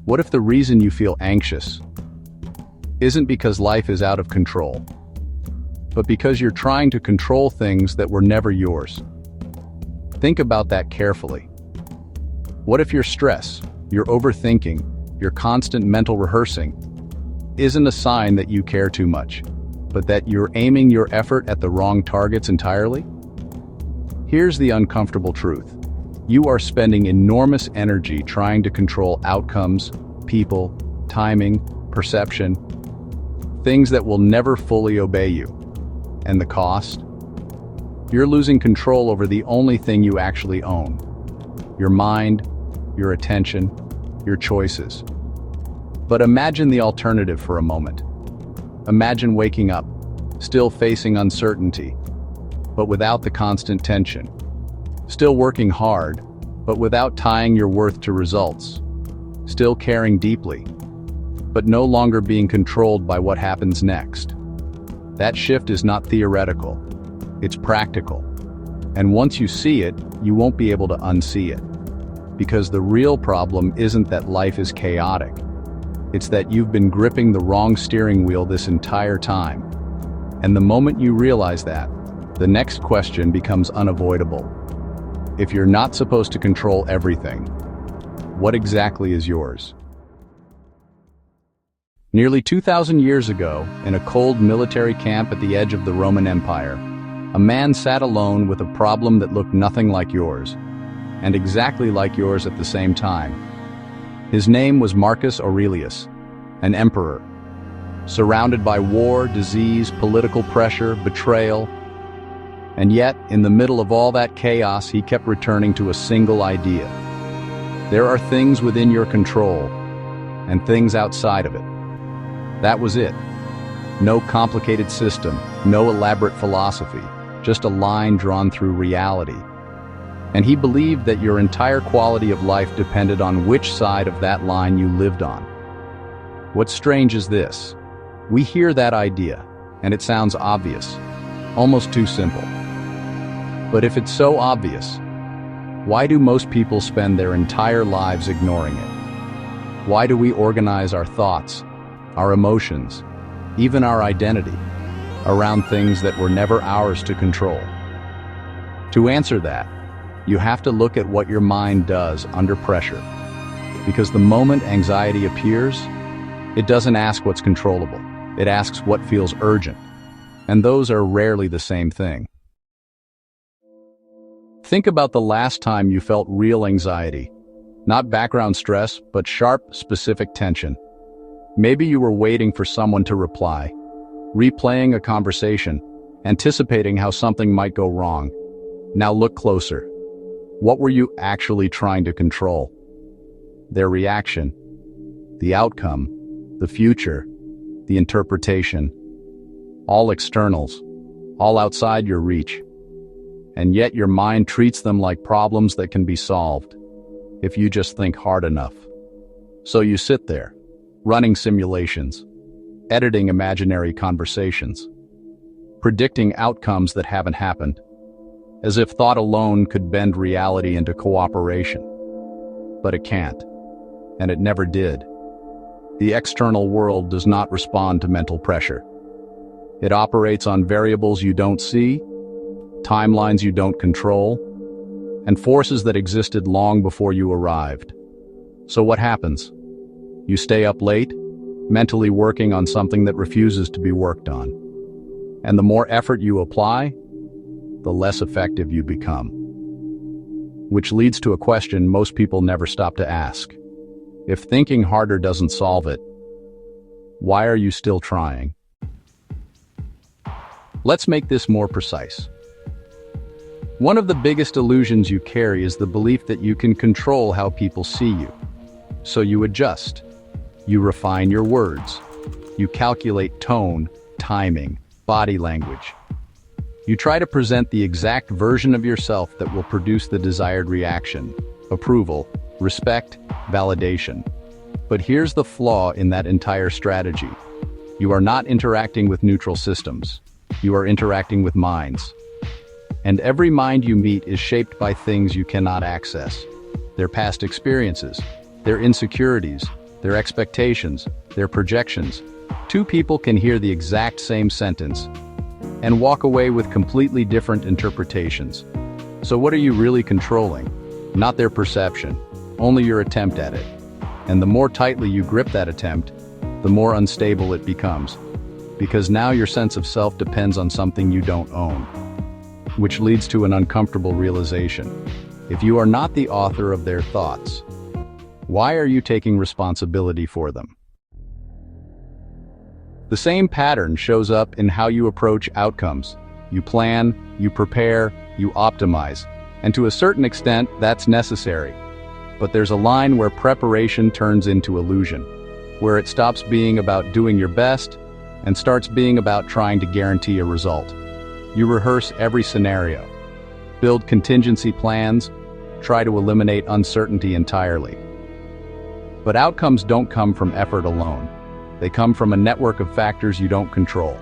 What if the reason you feel anxious isn't because life is out of control, but because you're trying to control things that were never yours? Think about that carefully. What if your stress, your overthinking, your constant mental rehearsing isn't a sign that you care too much, but that you're aiming your effort at the wrong targets entirely? Here's the uncomfortable truth. You are spending enormous energy trying to control outcomes, people, timing, perception, things that will never fully obey you. And the cost? You're losing control over the only thing you actually own: your mind, your attention, your choices. But imagine the alternative for a moment. Imagine waking up, still facing uncertainty, but without the constant tension. Still working hard, but without tying your worth to results. Still caring deeply, but no longer being controlled by what happens next. That shift is not theoretical, it's practical. And once you see it, you won't be able to unsee it. Because the real problem isn't that life is chaotic. It's that you've been gripping the wrong steering wheel this entire time. And the moment you realize that, the next question becomes unavoidable. If you're not supposed to control everything, what exactly is yours? Nearly 2,000 years ago, in a cold military camp at the edge of the Roman Empire, a man sat alone with a problem that looked nothing like yours, and exactly like yours at the same time. His name was Marcus Aurelius, an emperor, surrounded by war, disease, political pressure, betrayal. And yet, in the middle of all that chaos, he kept returning to a single idea. There are things within your control, and things outside of it. That was it. No complicated system, no elaborate philosophy, just a line drawn through reality. And he believed that your entire quality of life depended on which side of that line you lived on. What's strange is this. We hear that idea, and it sounds obvious, almost too simple. But if it's so obvious, why do most people spend their entire lives ignoring it? Why do we organize our thoughts, our emotions, even our identity, around things that were never ours to control? To answer that, you have to look at what your mind does under pressure. Because the moment anxiety appears, it doesn't ask what's controllable. It asks what feels urgent. And those are rarely the same thing. Think about the last time you felt real anxiety. Not background stress, but sharp, specific tension. Maybe you were waiting for someone to reply, replaying a conversation, anticipating how something might go wrong. Now look closer. What were you actually trying to control? Their reaction, the outcome, the future, the interpretation. All externals, all outside your reach. And yet your mind treats them like problems that can be solved if you just think hard enough. So you sit there, running simulations, editing imaginary conversations, predicting outcomes that haven't happened, as if thought alone could bend reality into cooperation. But it can't, and it never did. The external world does not respond to mental pressure. It operates on variables you don't see, timelines you don't control, and forces that existed long before you arrived. So what happens? You stay up late, mentally working on something that refuses to be worked on. And the more effort you apply, the less effective you become. Which leads to a question most people never stop to ask. If thinking harder doesn't solve it, why are you still trying? Let's make this more precise. One of the biggest illusions you carry is the belief that you can control how people see you. So you adjust. You refine your words. You calculate tone, timing, body language. You try to present the exact version of yourself that will produce the desired reaction, approval, respect, validation. But here's the flaw in that entire strategy. You are not interacting with neutral systems. You are interacting with minds. And every mind you meet is shaped by things you cannot access. Their past experiences, their insecurities, their expectations, their projections. Two people can hear the exact same sentence and walk away with completely different interpretations. So what are you really controlling? Not their perception, only your attempt at it. And the more tightly you grip that attempt, the more unstable it becomes. Because now your sense of self depends on something you don't own. Which leads to an uncomfortable realization. If you are not the author of their thoughts, why are you taking responsibility for them? The same pattern shows up in how you approach outcomes. You plan, you prepare, you optimize, and to a certain extent, that's necessary. But there's a line where preparation turns into illusion, where it stops being about doing your best and starts being about trying to guarantee a result. You rehearse every scenario, build contingency plans, try to eliminate uncertainty entirely. But outcomes don't come from effort alone. They come from a network of factors you don't control.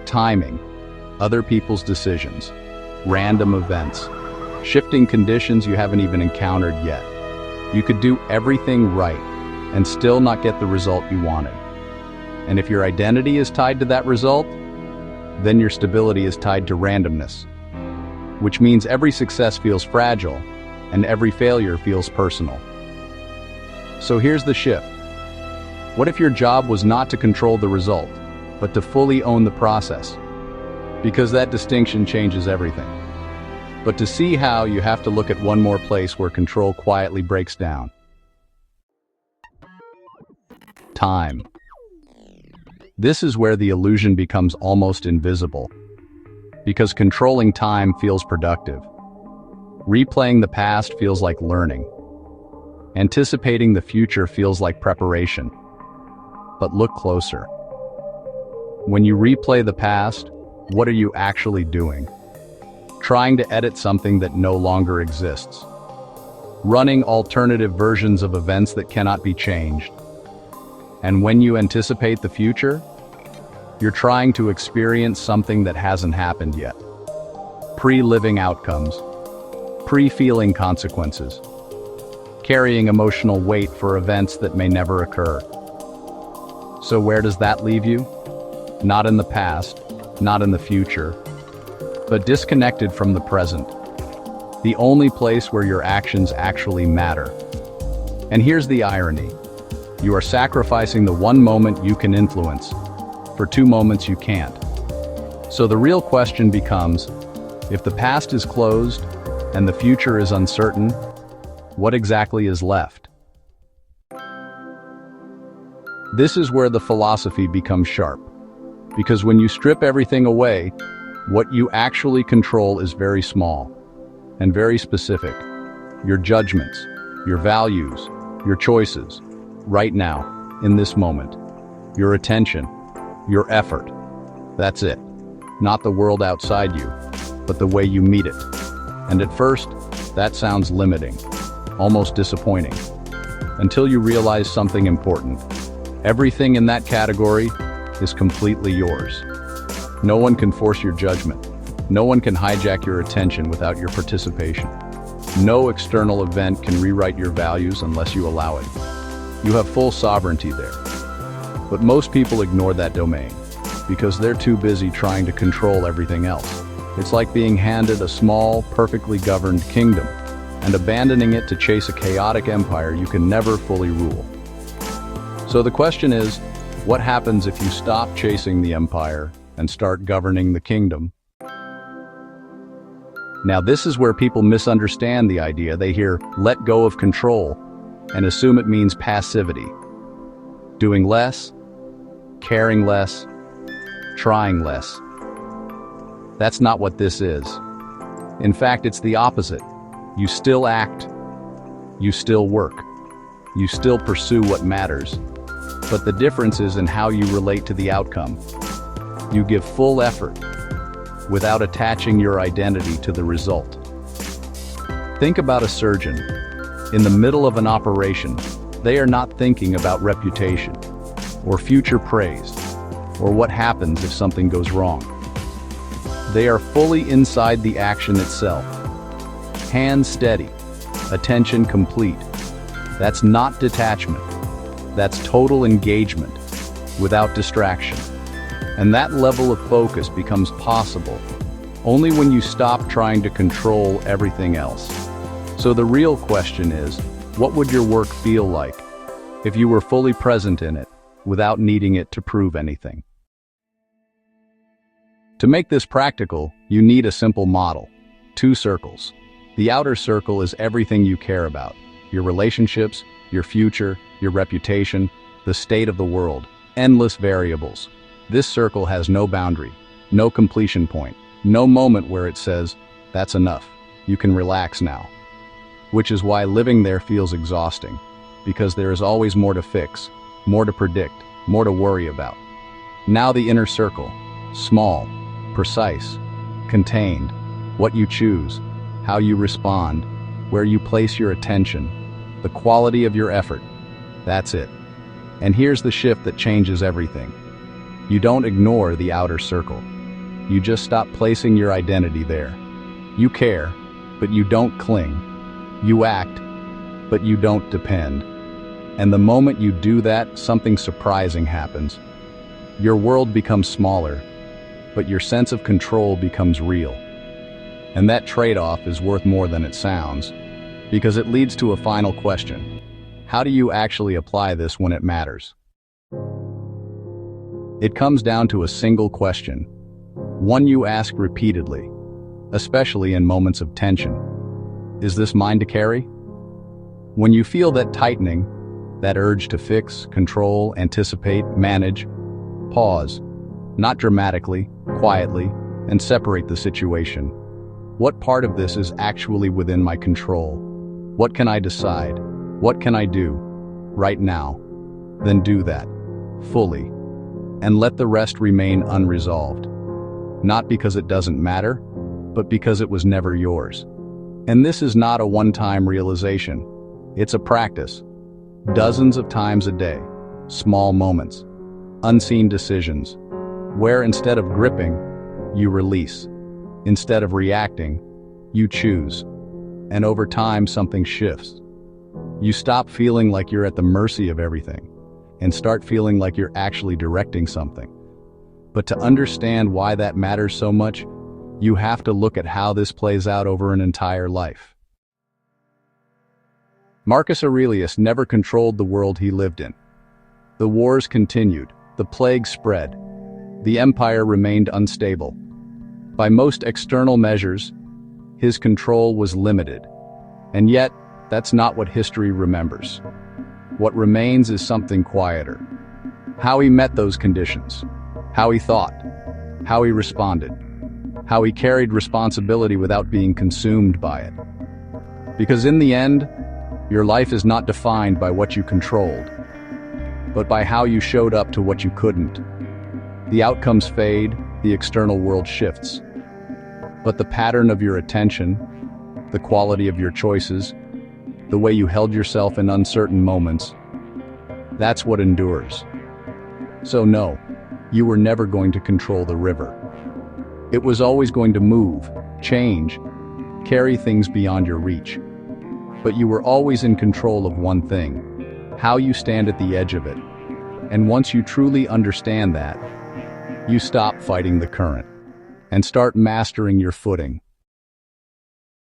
Timing, other people's decisions, random events, shifting conditions you haven't even encountered yet. You could do everything right and still not get the result you wanted. And if your identity is tied to that result, then your stability is tied to randomness, which means every success feels fragile and every failure feels personal. So here's the shift. What if your job was not to control the result, but to fully own the process? Because that distinction changes everything. But to see how, you have to look at one more place where control quietly breaks down. Time. This is where the illusion becomes almost invisible. Because controlling time feels productive. Replaying the past feels like learning. Anticipating the future feels like preparation. But look closer. When you replay the past, what are you actually doing? Trying to edit something that no longer exists. Running alternative versions of events that cannot be changed. And when you anticipate the future, you're trying to experience something that hasn't happened yet. Pre-living outcomes. Pre-feeling consequences. Carrying emotional weight for events that may never occur. So where does that leave you? Not in the past, not in the future, but disconnected from the present. The only place where your actions actually matter. And here's the irony. You are sacrificing the one moment you can influence for two moments you can't. So the real question becomes, if the past is closed and the future is uncertain, what exactly is left? This is where the philosophy becomes sharp. Because when you strip everything away, what you actually control is very small and very specific. Your judgments, your values, your choices, right now, in this moment. Your attention, your effort. That's it. Not the world outside you, but the way you meet it. And at first, that sounds limiting, almost disappointing, until you realize something important. Everything in that category is completely yours. No one can force your judgment. No one can hijack your attention without your participation. No external event can rewrite your values unless you allow it. You have full sovereignty there. But most people ignore that domain because they're too busy trying to control everything else. It's like being handed a small, perfectly governed kingdom and abandoning it to chase a chaotic empire you can never fully rule. So the question is, what happens if you stop chasing the empire and start governing the kingdom? Now this is where people misunderstand the idea. They hear, let go of control, and assume it means passivity. Doing less, caring less, trying less. That's not what this is. In fact, it's the opposite. You still act, you still work, you still pursue what matters. But the difference is in how you relate to the outcome. You give full effort without attaching your identity to the result. Think about a surgeon. In the middle of an operation, they are not thinking about reputation, or future praise, or what happens if something goes wrong. They are fully inside the action itself. Hands steady, attention complete. That's not detachment. That's total engagement, without distraction. And that level of focus becomes possible only when you stop trying to control everything else. So the real question is, what would your work feel like if you were fully present in it, without needing it to prove anything? To make this practical, you need a simple model: 2 circles. The outer circle is everything you care about: your relationships, your future, your reputation, the state of the world, endless variables. This circle has no boundary, no completion point, no moment where it says, "That's enough, you can relax now." Which is why living there feels exhausting, because there is always more to fix, more to predict, more to worry about. Now the inner circle: small, precise, contained, what you choose, how you respond, where you place your attention, the quality of your effort. That's it. And here's the shift that changes everything. You don't ignore the outer circle. You just stop placing your identity there. You care, but you don't cling. You act, but you don't depend. And the moment you do that, something surprising happens. Your world becomes smaller, but your sense of control becomes real. And that trade-off is worth more than it sounds, because it leads to a final question. How do you actually apply this when it matters? It comes down to a single question, one you ask repeatedly, especially in moments of tension. Is this mine to carry? When you feel that tightening, that urge to fix, control, anticipate, manage, pause, not dramatically, quietly, and separate the situation. What part of this is actually within my control? What can I decide? What can I do right now? Then do that, fully, and let the rest remain unresolved. Not because it doesn't matter, but because it was never yours. And this is not a one-time realization. It's a practice. Dozens of times a day, small moments, unseen decisions, where instead of gripping, you release. Instead of reacting, you choose. And over time, something shifts. You stop feeling like you're at the mercy of everything and start feeling like you're actually directing something. But to understand why that matters so much, you have to look at how this plays out over an entire life. Marcus Aurelius never controlled the world he lived in. The wars continued, the plague spread, the empire remained unstable. By most external measures, his control was limited. And yet, that's not what history remembers. What remains is something quieter. How he met those conditions, how he thought, how he responded, how he carried responsibility without being consumed by it. Because in the end, your life is not defined by what you controlled, but by how you showed up to what you couldn't. The outcomes fade, the external world shifts. But the pattern of your attention, the quality of your choices, the way you held yourself in uncertain moments, that's what endures. So no, you were never going to control the river. It was always going to move, change, carry things beyond your reach. But you were always in control of one thing: how you stand at the edge of it. And once you truly understand that, you stop fighting the current and start mastering your footing.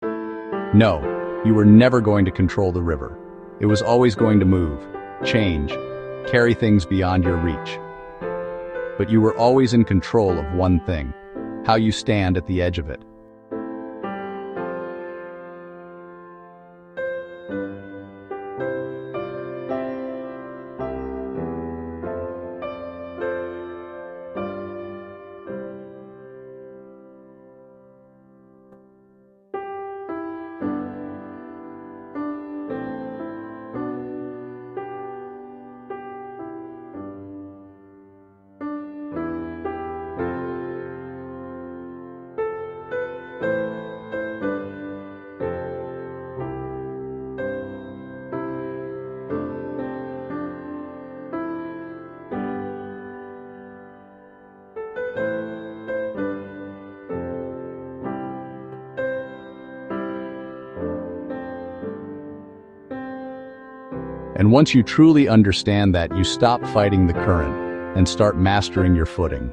No, you were never going to control the river. It was always going to move, change, carry things beyond your reach. But you were always in control of one thing: how you stand at the edge of it. And once you truly understand that, you stop fighting the current and start mastering your footing.